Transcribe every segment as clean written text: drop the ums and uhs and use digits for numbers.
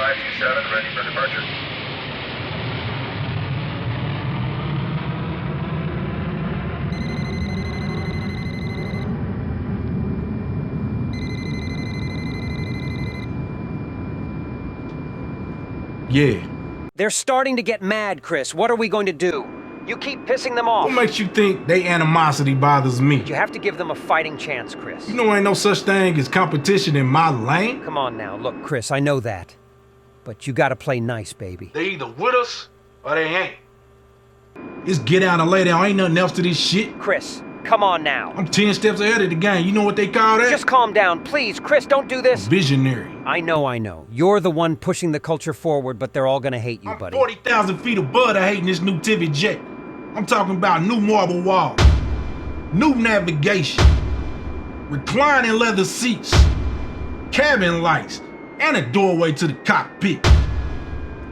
527, ready for departure. Yeah. They're starting to get mad, Chris. What are we going to do? You keep pissing them off. What makes you think they animosity bothers me? You have to give them a fighting chance, Chris. You know ain't no such thing as competition in my lane. Come on now. Look, Chris, I know that. But you gotta play nice, baby. They either with us or they ain't. It's get down and lay down. Ain't nothing else to this shit. Chris, come on now. I'm 10 steps ahead of the game. You know what they call that? Just calm down, please. Chris, don't do this. Visionary. I know. You're the one pushing the culture forward, but they're all gonna hate you, buddy. 40,000 feet above the hating this new Tivid jet. I'm talking about new marble walls, new navigation, reclining leather seats, cabin lights, and a doorway to the cockpit.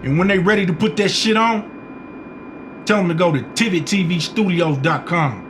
And when they ready to put that shit on, tell them to go to TividTV Studios.com.